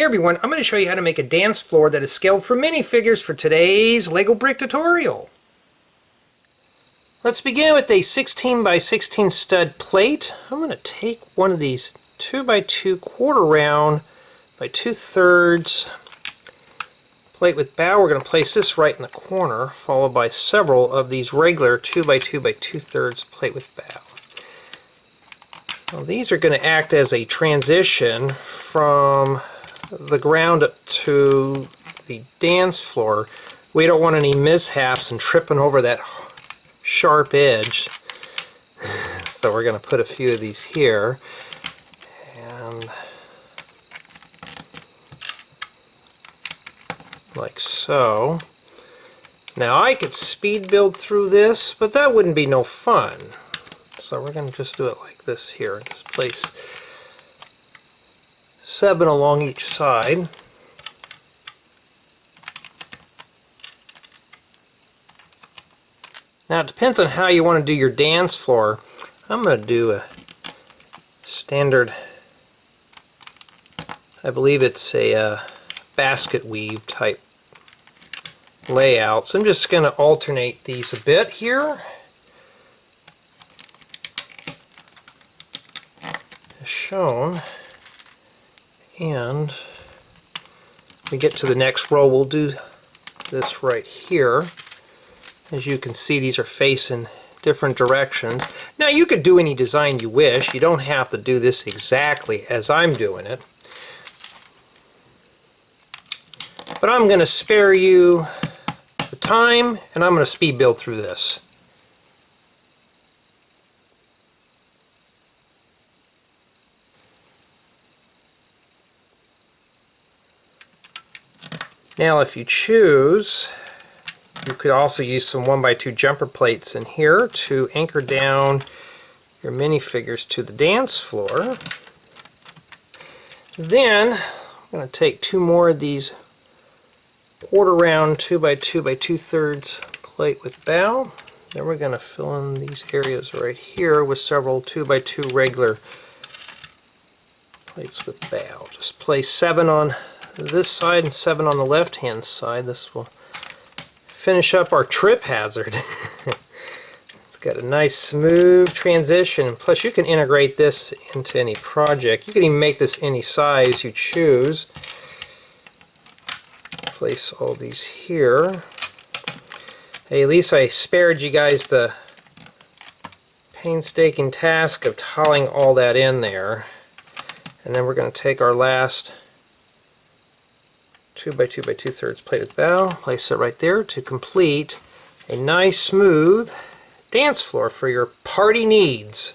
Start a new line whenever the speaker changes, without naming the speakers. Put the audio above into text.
Hey everyone, I'm going to show you how to make a dance floor that is scaled for minifigures for today's Lego brick tutorial. Let's begin with a 16 by 16 stud plate. I'm going to take one of these 2x2 quarter round by 2/3 plate with bow. We're going to place this right in the corner, followed by several of these regular 2x2 by 2/3 plate with bow. Now, these are going to act as a transition from the ground up to the dance floor. We don't want any mishaps and tripping over that sharp edge. So we're going to put a few of these here. And like so. Now I could speed build through this, but that wouldn't be no fun. So we're going to just do it like this here. Just place 7 along each side. Now it depends on how you want to do your dance floor. I'm going to do a standard, I believe it's a basket weave type layout. So I'm just going to alternate these a bit here. As shown. And we get to the next row, we'll do this right here. As you can see, these are facing different directions. Now you could do any design you wish. You don't have to do this exactly as I'm doing it. But I'm going to spare you the time, and I'm going to speed build through this. Now if you choose, you could also use some 1x2 jumper plates in here to anchor down your minifigures to the dance floor. Then I'm going to take 2 more of these quarter round 2x2 by 2/3 plate with bow. Then we're going to fill in these areas right here with several 2x2 regular plates with bow. Just place 7 on this side and 7 on the left hand side. This will finish up our trip hazard. It's got a nice smooth transition, plus you can integrate this into any project. You can even make this any size you choose. Place all these here. Hey, at least I spared you guys the painstaking task of tiling all that in there. And then we're going to take our last 2x2 by 2/3 plate with bow, place it right there to complete a nice smooth dance floor for your party needs.